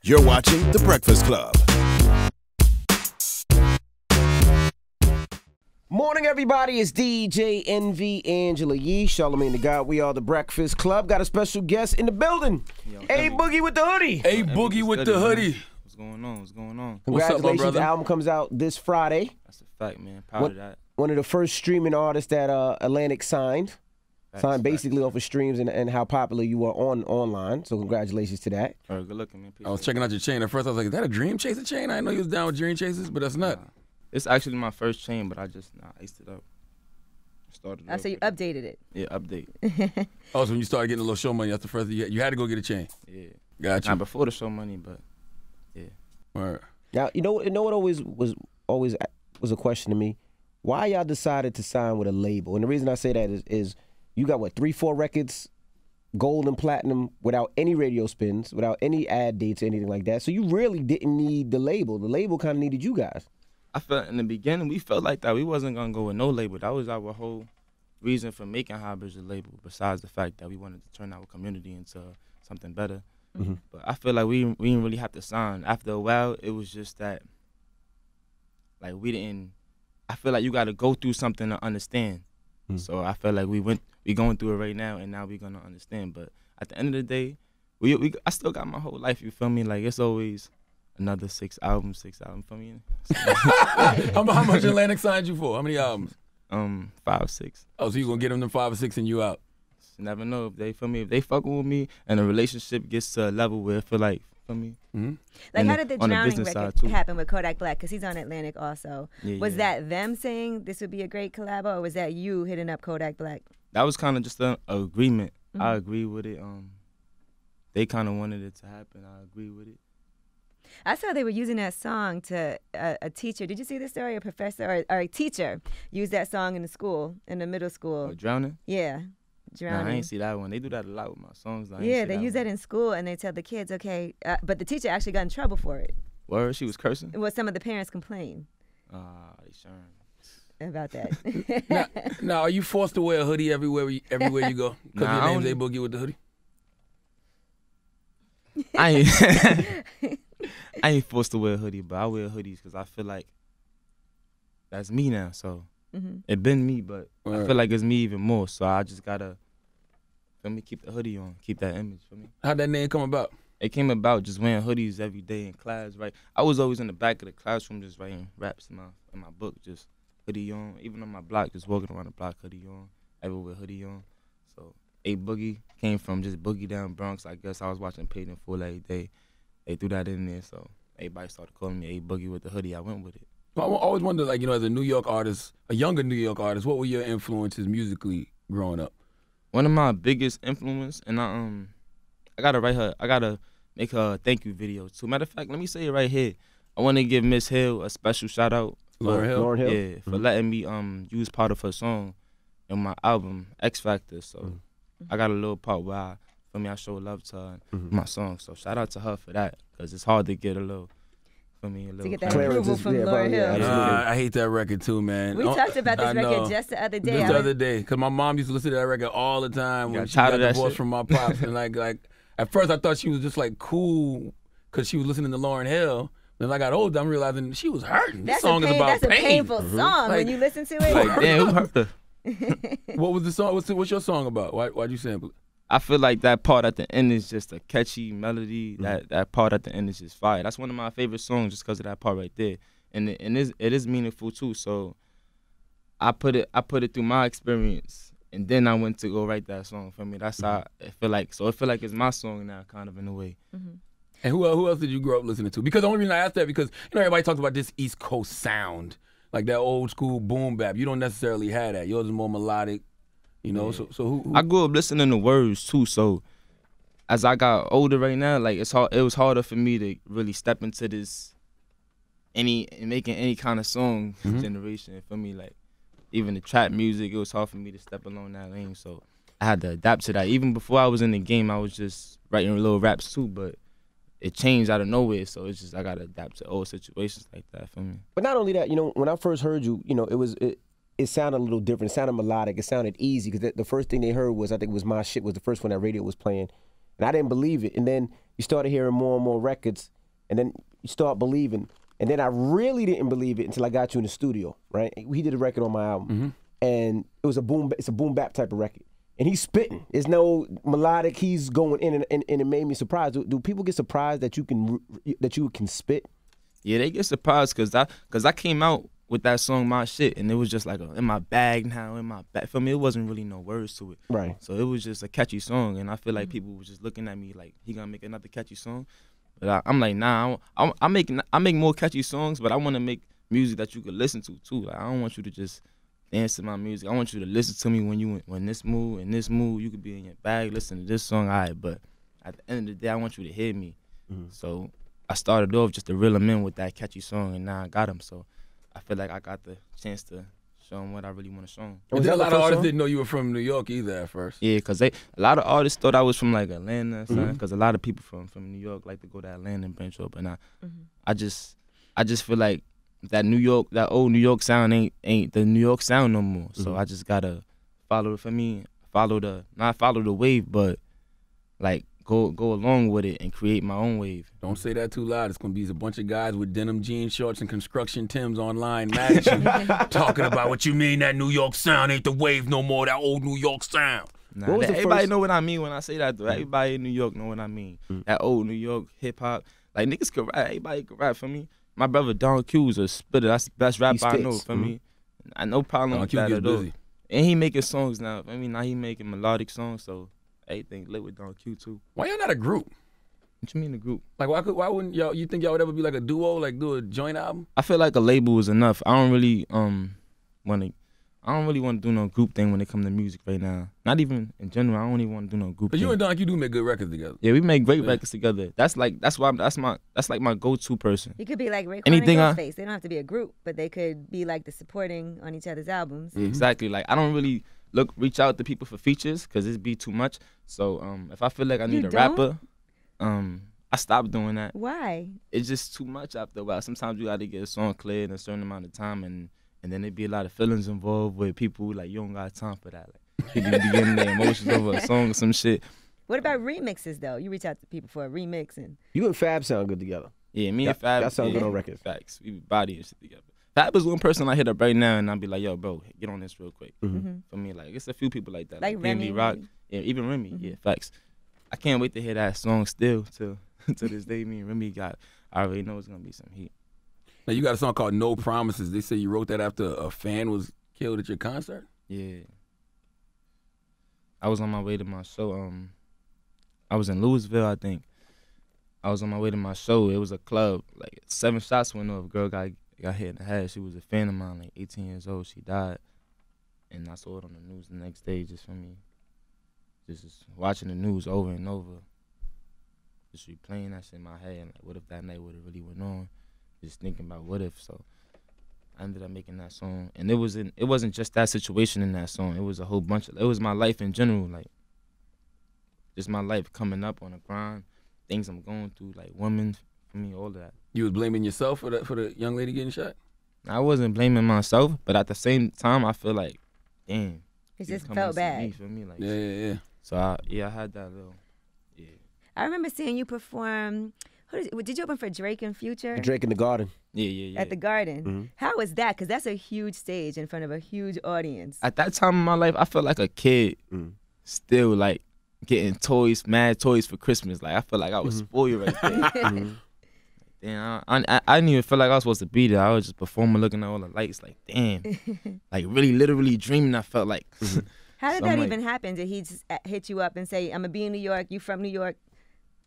You're watching The Breakfast Club. Morning, everybody. It's DJ Envy, Angela Yee, Charlamagne the God. We are The Breakfast Club. Got a special guest in the building. Hey, Boogie with the Hoodie. Hey, Boogie with the Hoodie. What's going on? What's going on? Congratulations. What's up, my brother? The album comes out this Friday. That's a fact, man. Proud of that. One of the first streaming artists that Atlantic signed. Signed basically off of streams and how popular you were online. So congratulations to that. All right, good looking, man. I was checking out your chain. At first, I was like, is that a Dream Chaser chain? I didn't know you was down with Dream Chasers, but that's not. It's actually my first chain, but I iced it up. So you updated it. Yeah, update. Oh, so when you started getting a little show money, that's the first thing you had to go get a chain. Yeah. Gotcha. Not before the show money, but yeah. All right. Now, you know what always was a question to me? Why y'all decided to sign with a label? And the reason I say that is you got, 3-4 records, gold and platinum, without any radio spins, without any ad dates or anything like that. So you really didn't need the label. The label kind of needed you guys. I felt in the beginning, we felt like that. We wasn't going to go with no label. That was our whole reason for making Highbridge a label, besides the fact that we wanted to turn our community into something better. Mm-hmm. But I feel like we didn't really have to sign. After a while, it was just that, like, I feel like you got to go through something to understand. Mm-hmm. So I feel like we going through it right now, and now we're going to understand. But at the end of the day, I still got my whole life, you feel me? Like, it's always another 6 albums, for me. How much Atlantic signed you for? How many albums? 5, 6. Oh, so you gonna get them 5 or 6 and you out? You never know if they feel me. If they fucking with me and the relationship gets to a level where I feel like, feel me. Mm-hmm. Like, and how did the Drowning record happen with Kodak Black? Because he's on Atlantic also. Yeah, was that them saying this would be a great collab, or was that you hitting up Kodak Black? That was kind of just an agreement. Mm-hmm. I agree with it. They kind of wanted it to happen. I agree with it. I saw they were using that song to a teacher. Did you see this story? A professor or a teacher used that song in the school, in the middle school. Oh, Drowning? Yeah, Drowning. Nah, I ain't see that one. They do that a lot with my songs. Yeah, they use that in school, and they tell the kids, okay, but the teacher actually got in trouble for it. Word? She was cursing? Well, some of the parents complained. They sure. About that. Now, are you forced to wear a hoodie everywhere you go? Because your name's A Boogie with the Hoodie? I ain't forced to wear a hoodie, but I wear hoodies because I feel like that's me now. So it been me, but I feel like it's me even more. So I just gotta, feel me, keep the hoodie on, keep that image for me. How'd that name come about? It came about just wearing hoodies every day in class, right? I was always in the back of the classroom just writing raps in my book, just hoodie on. Even on my block, just walking around the block, hoodie on, everywhere hoodie on. So A Boogie came from just Boogie Down Bronx. I guess I was watching Paid in Full every day. They threw that in there, so everybody started calling me A Boogie with the Hoodie. I went with it. Well, I always wondered, like, as a New York artist, a younger New York artist, what were your influences musically growing up? One of my biggest influence, and I gotta write her. I gotta make her a thank you video too. Matter of fact, let me say it right here. I want to give Miss Hill a special shout out. Lauryn Hill. Yeah, for letting me use part of her song in my album X Factor. So I got a little part where I show love to her in my song. So shout out to her for that, because it's hard to get a little. To get that approval from Lauryn Hill. I hate that record too, man. We talked about this record just the other day. Because my mom used to listen to that record all the time when she got divorced from my pops. And like at first I thought she was just like cool because she was listening to Lauryn Hill. Then I got older, I'm realizing she was hurting. This song is about pain. That's pain. A painful song when you listen to it. Like, damn, who hurt her? What was the song? What's your song about? Why'd you sample it? I feel like that part at the end is just a catchy melody. That part at the end is just fire. That's one of my favorite songs just because of that part right there. And it is meaningful too. So I put it through my experience, and then I went to go write that song for me. That's how I feel like. So I feel like it's my song now, kind of in a way. And who else did you grow up listening to? Because the only reason I asked that because everybody talks about this East Coast sound, like that old school boom bap. You don't necessarily have that. Yours is more melodic. Yeah. So who? I grew up listening to words too. So as I got older right now, like it was harder for me to really step into this making any kind of song generation. For me, like even the trap music, it was hard for me to step along that lane. So I had to adapt to that. Even before I was in the game, I was just writing little raps too, but it changed out of nowhere. So it's just I gotta adapt to old situations like that for me. But not only that, when I first heard you, it sounded a little different. It sounded melodic. It sounded easy because the first thing they heard was, I think it was My Shit was the first one that radio was playing. And I didn't believe it. And then you started hearing more and more records. and then you start believing. And then I really didn't believe it until I got you in the studio, right? He did a record on my album, and it's a boom bap type of record. And he's spitting. There's no melodic. He's going in, and it made me surprised. Do people get surprised that you can spit? Yeah, they get surprised because I came out with that song My Shit, and it was just like in my bag now, in my bag. For me, it wasn't really no words to it. Right. So it was just a catchy song, and I feel like people were just looking at me like, he gonna make another catchy song. But I'm like, nah, I make more catchy songs, but I want to make music that you could listen to too. Like, I don't want you to just dance to my music. I want you to listen to me when this mood, you could be in your bag, listen to this song, all right. But at the end of the day, I want you to hear me. So I started off just to reel him in with that catchy song, and now I got him. So I feel like I got the chance to show him what I really want to show him. And a lot of artists didn't know you were from New York either at first. Yeah, because a lot of artists thought I was from like Atlanta, because a lot of people from New York like to go to Atlanta and branch up. And I just feel like that old New York sound ain't the New York sound no more. So I just gotta not follow the wave, but like go along with it and create my own wave. Don't say that too loud. It's gonna be a bunch of guys with denim jean shorts and construction Timbs online mad at you, talking about what you mean that New York sound ain't the wave no more. That old New York sound. Nah, everybody know what I mean when I say that though. Everybody in New York know what I mean. That old New York hip hop. Like niggas could rap. Everybody could rap for me. My brother Don Q is a spitter. That's the best rapper I know for me. I no problem with that at all. And he making songs now. I mean, now he making melodic songs. So everything lit with Don Q too. Why y'all not a group? What you mean a group? Like why wouldn't y'all? You think y'all would ever be like a duo, like do a joint album? I feel like a label is enough. I don't really want to do no group thing when it comes to music right now. Not even in general. I don't even want to do no group. But you and Don Q do make good records together. Yeah, we make great records together. That's like my go-to person. You could be like Raekwon and Ghostface. They don't have to be a group, but they could be like the supporting on each other's albums. Exactly. Like I don't really reach out to people for features because it'd be too much. So if I feel like I need a rapper, I stopped doing that. Why? It's just too much after a while. Sometimes you got to get a song cleared in a certain amount of time, and then there'd be a lot of feelings involved with people. Like you don't got time for that. Like people be getting their emotions over a song or some shit. What about remixes though? You reach out to people for a remix and you and Fab sound good together. Yeah, me and Fab. That sounds good on record. Facts. We body and shit together. Fab is one person I hit up right now, and I'll be like, yo, bro, get on this real quick. For me, like it's a few people like that. Like Remy. Rock. Yeah, even Remy. Yeah, facts. I can't wait to hear that song still to this day. Me and Remy I already know it's gonna be some heat. Now you got a song called No Promises. They say you wrote that after a fan was killed at your concert? Yeah. I was on my way to my show. I was in Louisville, I think. I was on my way to my show. It was a club. Like 7 shots went off. Girl got hit in the head. She was a fan of mine, like 18 years old. She died. And I saw it on the news the next day just for me. Just watching the news over and over. Just replaying that shit in my head. Like, what if that night would have really went on? Just thinking about what if. So I ended up making that song. And it wasn't just that situation in that song. It was a whole bunch of, it was my life in general. Like, just my life coming up on the grind. Things I'm going through, like women, for me, all that. You was blaming yourself for the young lady getting shot? I wasn't blaming myself, but at the same time, I feel like, damn. It just felt bad. For me, like, yeah. So I had that little, yeah. I remember seeing you perform. Did you open for Drake and Future? Drake in the Garden. Yeah. At the Garden. How was that? Because that's a huge stage in front of a huge audience. At that time in my life, I felt like a kid, still like getting toys, mad toys for Christmas. Like I felt like I was spoiled right there. Damn, I didn't even feel like I was supposed to be there. I was just performing, looking at all the lights, like damn, like really, literally dreaming. I felt like. How did that even happen? Did he just hit you up and say, "I'm gonna be in New York. You from New York?"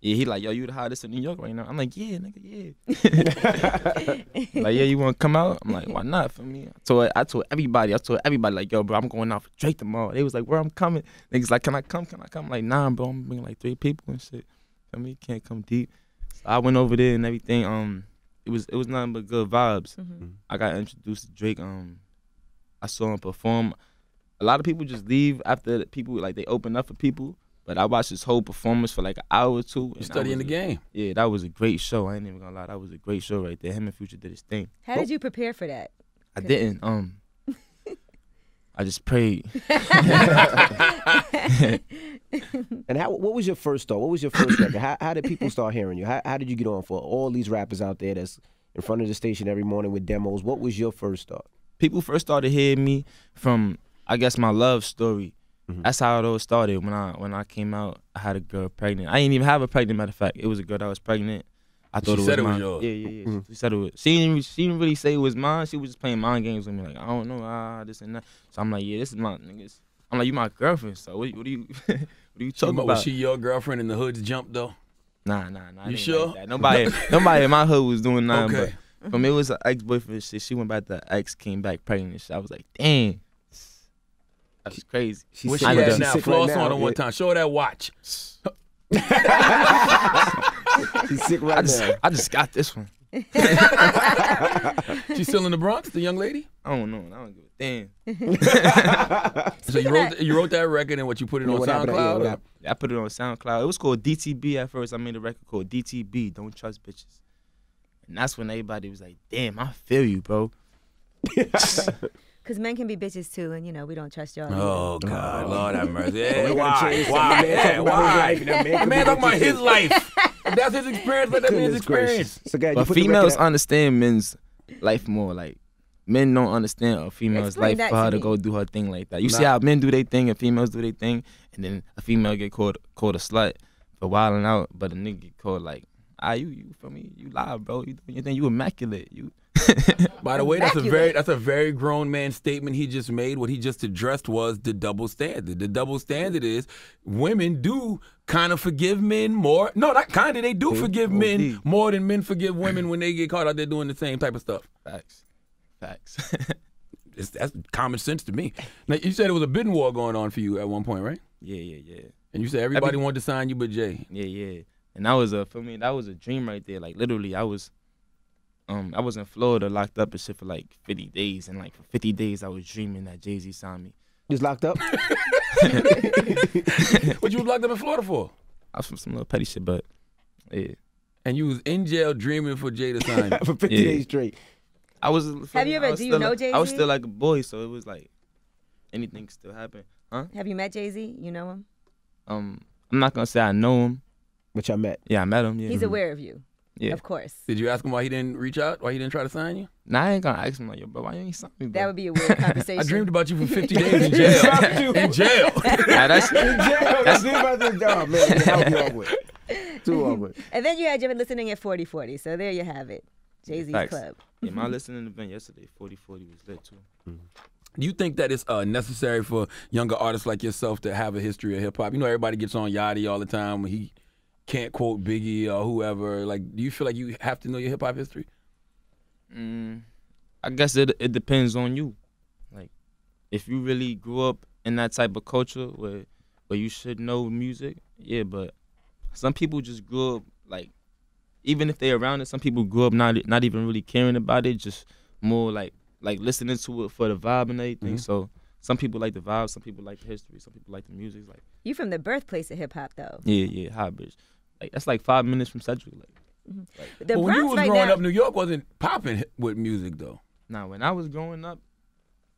Yeah, he like, yo, you the hottest in New York right now. I'm like, yeah, nigga, yeah. Like, yeah, you want to come out? I'm like, why not for me? I told everybody, like, yo, bro, I'm going out for Drake tomorrow. They was like, where I'm coming? Niggas like, can I come? I'm like, nah, bro, I'm bringing like 3 people and shit. I mean, can't come deep. So I went over there and everything. It was nothing but good vibes. I got introduced to Drake. I saw him perform. A lot of people just leave after people, like, they open up for people. But I watched his whole performance for like an hour or 2. You studying the game. Yeah, that was a great show. I ain't even gonna lie. That was a great show right there. Him and Future did his thing. How did you prepare for that? I didn't. I just prayed. And what was your first start? What was your first record? How did people start hearing you? How did you get on for all these rappers out there that's in front of the station every morning with demos? What was your first start? People first started hearing me from, I guess, my love story. That's how it all started. When I came out, I had a girl pregnant. I didn't even have a pregnant, matter of fact. It was a girl that was pregnant. I thought She it said was it was mine. yours. Yeah. She said it was. She didn't really say it was mine. She was just playing mind games with me, like, I don't know, this and that. So I'm like, yeah, this is my niggas. I'm like, you my girlfriend. So what do you what are you talking about? Was she your girlfriend in the hood's jump though? Nah. You sure? Like that. Nobody in my hood was doing nothing. Okay. But from it was an ex-boyfriend shit. She went back to ex, came back pregnant and shit. I was like, damn. That's crazy. Where she sick. at She's now? sick Floss right on now, her one yeah. time. Show her that watch. She's sick right now. I just got this one. She's still in the Bronx, the young lady? I don't know. I don't give a damn. So you wrote that record and what you put it on What happened? SoundCloud? Yeah, I put it on SoundCloud. It was called DTB at first. I made a record called DTB, Don't Trust Bitches. And that's when everybody was like, damn, I feel you, bro. Because men can be bitches too, and we don't trust y'all. Oh God, Lord have mercy. we Hey, gotta why? change Why? something. Man Yeah, talking about his why? life, and that man The could man be talking about bitches his too. life. If that's his experience, let that be his Goodness gracious. experience. So, guys, you But put the record females out- understand men's life more. Like, men don't understand a female's Explain life that for to her to me. go do her thing like that. You see how men do their thing and females do their thing, and then a female get called a slut for wilding out, but a nigga get called like, you feel me? You lie, bro. You doing your thing. You immaculate. You. By the way, that's a very grown man statement he just made. What he just addressed was the double standard. The double standard is women do kind of forgive men more. No, not kind of. They do forgive men more than men forgive women when they get caught out there doing the same type of stuff. Facts. That's common sense to me. Now, you said it was a bidding war going on for you at one point, right? Yeah. And you said everybody wanted to sign you but Jay. Yeah. And that was a dream right there. Like, literally, I was in Florida locked up and shit for like 50 days. And like for 50 days, I was dreaming that Jay-Z signed me. You was locked up? What you was locked up in Florida for? I was from some little petty shit, but yeah. And you was in jail dreaming for Jay to sign you. For 50 Yeah. days straight. I was. Have you ever? Do you know Jay-Z? I was still like a boy, so it was like anything could still happen. Huh? Have you met Jay-Z? You know him? I'm not gonna say I know him. Which I met. Yeah, I met him. Yeah. He's aware of you. Yeah. Of course. Did you ask him why he didn't reach out? Why he didn't try to sign you? Nah, I ain't gonna ask him like, yo, bro, why you ain't sign me, bro? That would be a weird conversation. I dreamed about you for 50 days in jail. In jail. Nah, that's That's about this dog, man. That would be awkward. Too awkward. And then you had your listening at 4040. So there you have it. Jay-Z's Facts. club. Yeah, my listening event yesterday, 4040 was lit too. Do you think that it's necessary for younger artists like yourself to have a history of hip hop? You know, everybody gets on Yachty all the time when he can't quote Biggie or whoever. Like, do you feel like you have to know your hip hop history? I guess it depends on you. Like, if you really grew up in that type of culture where you should know music, yeah. But some people just grew up like, even if they're around it, some people grew up not even really caring about it, just more like listening to it for the vibe and everything. So some people like the vibe, some people like the history, some people like the music. Like, You from the birthplace of hip hop, though. yeah, high bitch. Like, that's like 5 minutes from Central. Like, The But when you Bronx was right growing now, up, New York wasn't popping with music though. nah, when I was growing up,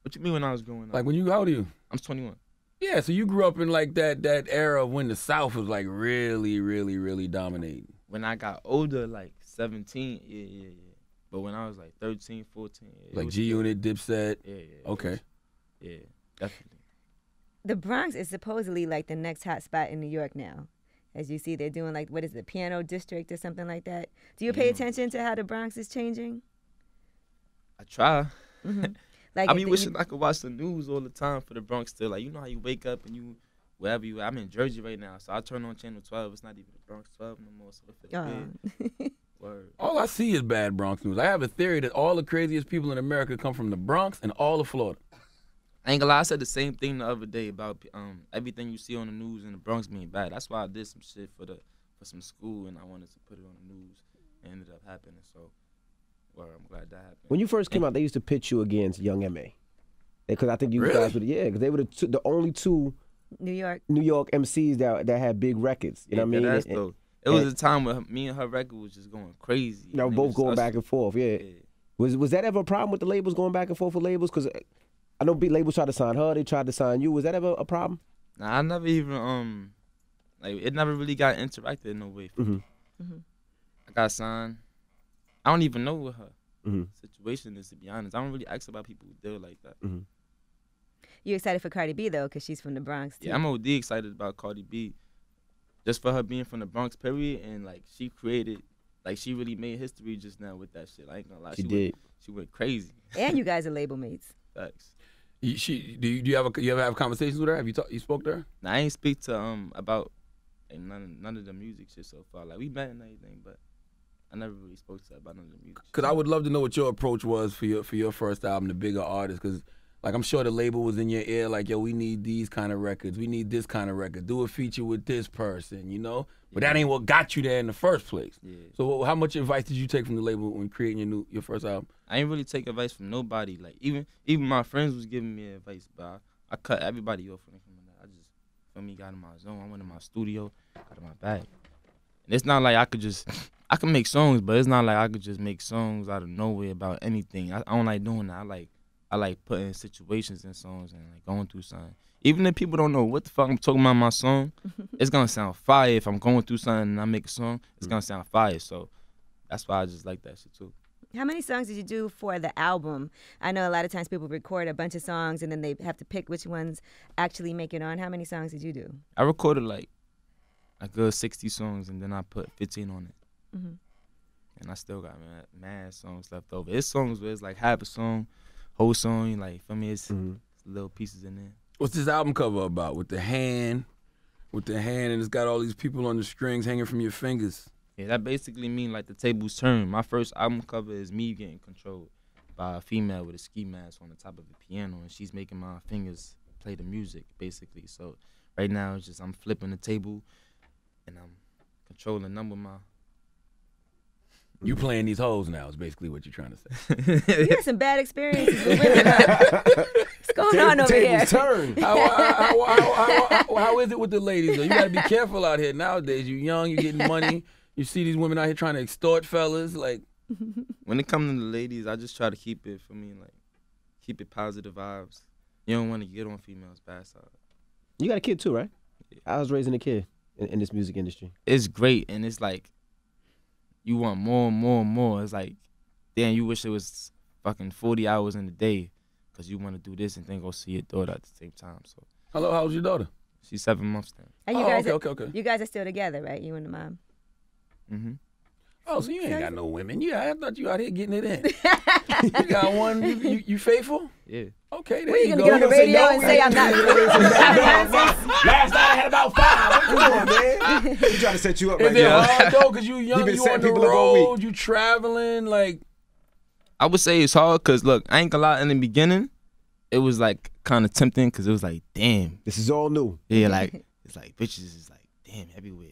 what you mean when I was growing up? Like how old are you? I'm 21. Yeah, so you grew up in like that era of when the South was like really, really, really dominating. When I got older, like 17, yeah. But when I was like 13, 14, yeah, Like G Unit, Dipset. Yeah. Okay. Yeah, definitely. the Bronx is supposedly like the next hot spot in New York now. As you see, they're doing like, what is it, Piano District or something like that. Do you pay attention to how the Bronx is changing? I try. Like I if be the- wishing I could watch the news all the time for the Bronx still. Like, you know how you wake up and you, wherever you at. I'm in Jersey right now, so I turn on Channel 12. It's not even the Bronx 12 no more, so it feels good. Word. All I see is bad Bronx news. I have a theory that all the craziest people in America come from the Bronx and all of Florida. I ain't gonna lie, I said the same thing the other day about everything you see on the news in the Bronx being bad. That's why I did some shit for some school and I wanted to put it on the news. It ended up happening, so well, I'm glad that happened. When you first came out, they used to pitch you against Young M.A. Because I think you guys were, because they were the only two New York. New York MCs that had big records. You know what I mean? That's dope. It was a time where me and her record was just going crazy. both going back and forth. Yeah. Was that ever a problem with the labels going back and forth with labels? Because I know big labels tried to sign her. They tried to sign you. Was that ever a problem? Nah, I never even like it never really got interacted in no way. I got signed. I don't even know what her situation is, to be honest. I don't really ask about people who deal like that. You excited for Cardi B though, because she's from the Bronx too. Yeah, I'm OD excited about Cardi B, just for her being from the Bronx, period, and like she created, like she really made history just now with that shit. I ain't gonna lie, She did. She went crazy. And you guys are label mates. Facts. Do you ever have conversations with her? Have you spoke to her? Now I ain't speak to about like, none of the music shit so far. Like we met and everything, but I never really spoke to her about none of the music. Because I would love to know what your approach was for your first album, The Bigger Artist. Because like I'm sure the label was in your ear, like, yo, we need these kind of records, we need this kind of record, do a feature with this person, you know. But that ain't what got you there in the first place. Yeah. So how much advice did you take from the label when creating your first album? I ain't really take advice from nobody. Like even my friends was giving me advice, but I cut everybody off when it came to that. I just, for me, got in my zone. I went in my studio, got in my bag. And it's not like I can make songs, but it's not like I could just make songs out of nowhere about anything. I don't like doing that. I like putting situations in songs and like going through something. Even if people don't know what the fuck I'm talking about in my song, it's gonna sound fire. If I'm going through something and I make a song, it's gonna sound fire. So that's why I just like that shit too. How many songs did you do for the album? I know a lot of times people record a bunch of songs and then they have to pick which ones actually make it on. How many songs did you do? I recorded like a good 60 songs and then I put 15 on it. And I still got mad songs left over. It's songs where it's like half a song, whole song. Like for me, it's little pieces in there. What's this album cover about? With the hand, and it's got all these people on the strings hanging from your fingers. Yeah, that basically mean like the tables turn. My first album cover is me getting controlled by a female with a ski mask on the top of a piano, and she's making my fingers play the music, basically. So right now, it's just I'm flipping the table, and I'm controlling them with my... You playing these hoes now is basically what you're trying to say. You had some bad experiences with women. What's going on over here? Turn. How is it with the ladies, though? You got to be careful out here nowadays. You young, you getting money. You see these women out here trying to extort fellas. Like, when it comes to the ladies, I just try to keep it, for me, like, keep it positive vibes. You don't want to get on females' bad side. You got a kid too, right? Yeah. I was raising a kid in this music industry. It's great, and it's like, you want more and more and more. It's like, damn, you wish it was fucking 40 hours in a day because you want to do this and then go see your daughter at the same time. So, hello, how's your daughter? She's 7 months now. And you guys okay. You guys are still together, right? You and the mom. Oh, so you ain't got no women. Yeah, I thought you out here getting it in. You got one. You faithful? Yeah. Okay, there What, you you go. gonna get on the radio and say I'm not? Last night I had about 5. Come on, man. You trying to set you up Is right it now. hard though? Cause you young, been you setting on the people up all road, week. you traveling, like. I would say it's hard because, look, I ain't gonna lie, in the beginning, it was like kind of tempting because it was like, damn. This is all new. Yeah, like, it's like bitches is like, damn, everywhere.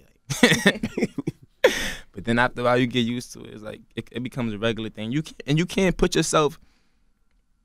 Like. But then after a while, you get used to it. It's like, it becomes a regular thing. You can't put yourself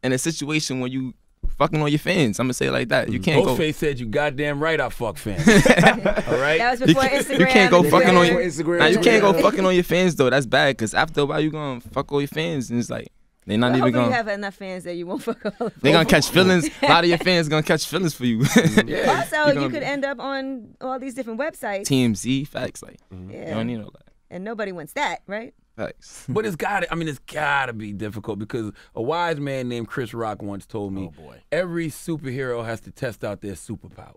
in a situation where you fucking on your fans. I'm gonna say it like that. You can't go. Ghostface said you goddamn right I fuck fans. All right? That was before Instagram. You can't go fucking on your Instagram. Nah, you can't go fucking on your fans though. That's bad because after a while you gonna fuck all your fans and it's like they're not even Hopefully gonna. you have enough fans that you won't fuck all of them. They gonna catch feelings. A lot of your fans gonna catch feelings for you. Yeah. Also, you could end up on all these different websites. TMZ facts like Yeah. you don't need all that. And nobody wants that, right? Facts. But it's gotta be difficult because a wise man named Chris Rock once told me, every superhero has to test out their superpowers.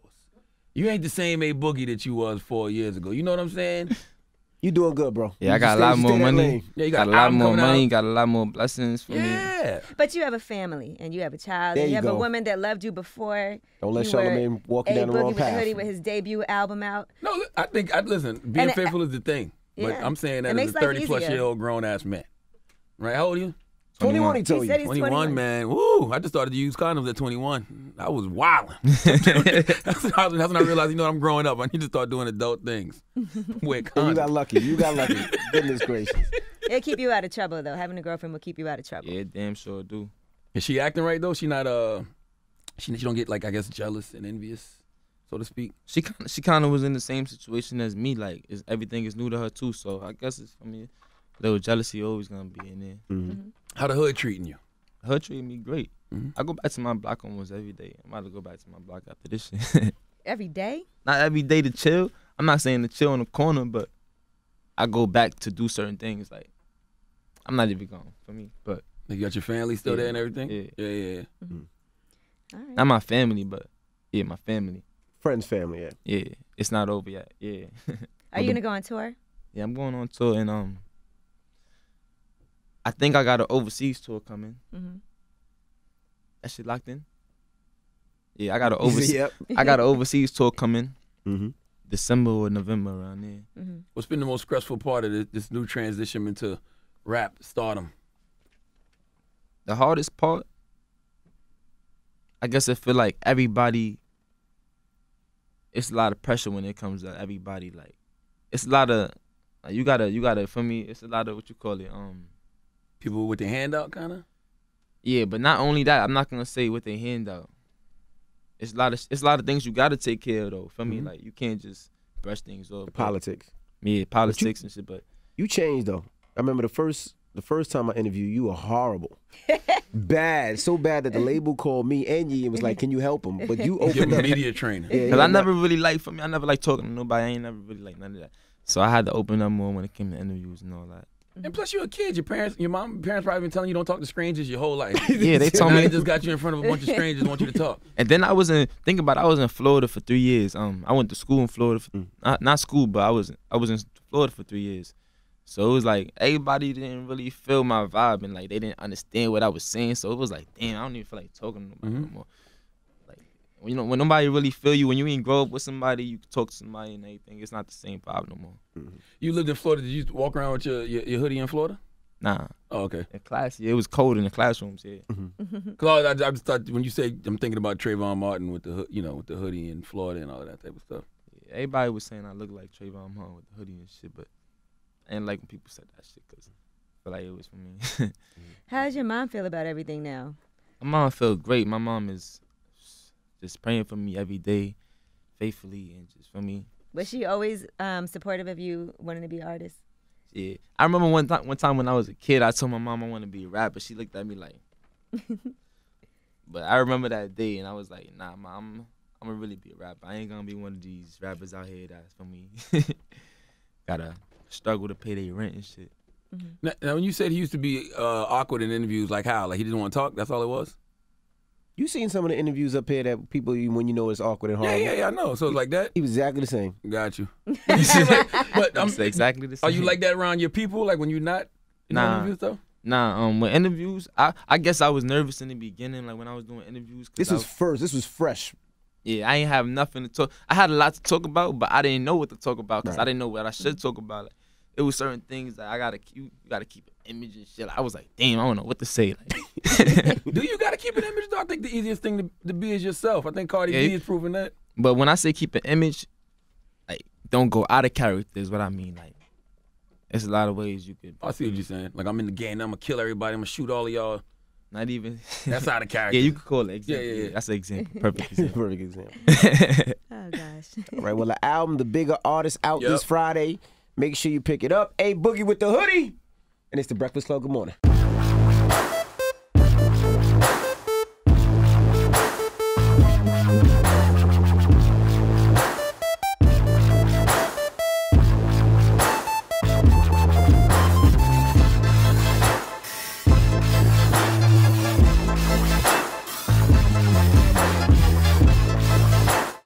You ain't the same A Boogie that you was 4 years ago. You know what I'm saying? You doing good, bro. Yeah, I got a lot more money. Yeah, you got a lot more money. Got a lot more blessings for me. Yeah. But you have a family and you have a child There and you you have go. a woman that loved you before. Don't let you Charlamagne walk you were down the A wrong Boogie Wit Da path. Hoodie with his debut album out. No, listen, being And faithful is the thing. But Yeah. I'm saying It that as makes a life 30-plus easier. year old grown-ass man. Right? How old are you? 21 he told He you. said he's 21, man. Woo! I just started to use condoms at 21. I was wilding. that's when I realized, you know, I'm growing up. I need to start doing adult things. Wear And you got condoms. lucky. You got lucky. Goodness gracious. It'll keep you out of trouble, though. Having a girlfriend will keep you out of trouble. Yeah, damn sure do. Is she acting right though? She not she don't get like I guess jealous and envious, so to speak. She kind of was in the same situation as me. Like everything is new to her too. So I guess it's for me. A little jealousy always gonna be in there. How the hood treating you? Her treating me great. I go back to my block almost every day. I'm about to go back to my block after this shit. Every day? Not every day to chill. I'm not saying to chill in the corner, but I go back to do certain things. Like, I'm not even going for me, but. You got your family still there and everything? Yeah. Yeah. All right. Not my family, but yeah, my family. Friends, family, yeah. Yeah, it's not over yet. Yeah. Are you gonna go on tour? Yeah, I'm going on tour, and I think I got an overseas tour coming. That shit locked in. Yeah, I got an overseas. Yep. I got an overseas tour coming. Mm-hmm. December or November around there. What's been the most stressful part of this new transition into rap stardom? The hardest part, I guess I feel like everybody. It's a lot of pressure when it comes to everybody. Like, it's a lot of you gotta. For me, it's a lot of what you call it. People with their hand out, kind of. Yeah, but not only that, I'm not gonna say with their hand out. It's a lot of things you gotta take care of though. For me, like you can't just brush things off. Politics. Yeah, politics and shit. But you changed though. I remember the first time I interviewed you were horrible, bad, so bad that the label called me and Yee and was like, "Can you help him?" But you Give opened him up. media training. Cause I never really like, for me, I never like talking to nobody. I ain't never really like none of that. So I had to open up more when it came to interviews and all that. And plus, you're a kid. Your parents probably been telling you don't talk to strangers your whole life. Yeah, they told now me. they just got you in front of a bunch of strangers and want you to talk. And then I was in Florida for 3 years. I went to school in Florida, not school, but I was in Florida for 3 years. So it was like everybody didn't really feel my vibe and like they didn't understand what I was saying. So it was like, damn, I don't even feel like talking to nobody no more. Like, when nobody really feel you, when you ain't grow up with somebody, you can talk to somebody and everything. It's not the same vibe no more. You lived in Florida. Did you walk around with your hoodie in Florida? Nah. Oh, okay. In class, yeah, it was cold in the classrooms, yeah. Cause I just thought when you say I'm thinking about Trayvon Martin with the with the hoodie in Florida and all that type of stuff. Yeah, everybody was saying I look like Trayvon Martin with the hoodie and shit, but I didn't like when people said that shit because I feel like it was for me. How does your mom feel about everything now? My mom felt great. My mom is just praying for me every day, faithfully, and just for me. Was she always supportive of you wanting to be an artist? Yeah, I remember one time when I was a kid, I told my mom I want to be a rapper. She looked at me like, but I remember that day, and I was like, nah, mom, I'm gonna really be a rapper. I ain't gonna be one of these rappers out here that's for me. Gotta struggle to pay their rent and shit. Now, when you said he used to be awkward in interviews, like how? Like he didn't want to talk? That's all it was? You seen some of the interviews up here that people, when you know it's awkward and horrible. Yeah, I know. So it's like that? He was exactly the same. Got you. But It's exactly the same. Are you like that around your people? Like when you're not in interviews though? Nah, with interviews, I guess I was nervous in the beginning, like when I was doing interviews. This was fresh. Yeah, I ain't have nothing to talk. I had a lot to talk about, but I didn't know what to talk about because I didn't know what I should talk about. Like, it was certain things that you gotta keep an image and shit. I was like, damn, I don't know what to say. Like, do you gotta keep an image though? I think the easiest thing to be is yourself. I think Cardi B is proving that. But when I say keep an image, like don't go out of character is what I mean. Like, there's a lot of ways you could. I see what you're saying. Like I'm in the game, I'm gonna kill everybody, I'm gonna shoot all of y'all. Not even. That's out of character. Yeah, you could call it example. Yeah. That's an example. Perfect example. Perfect example. Oh, gosh. All right, well, the album, The Bigger Artist, out this Friday. Make sure you pick it up. Hey, Boogie with the Hoodie. And it's The Breakfast Club. Good morning.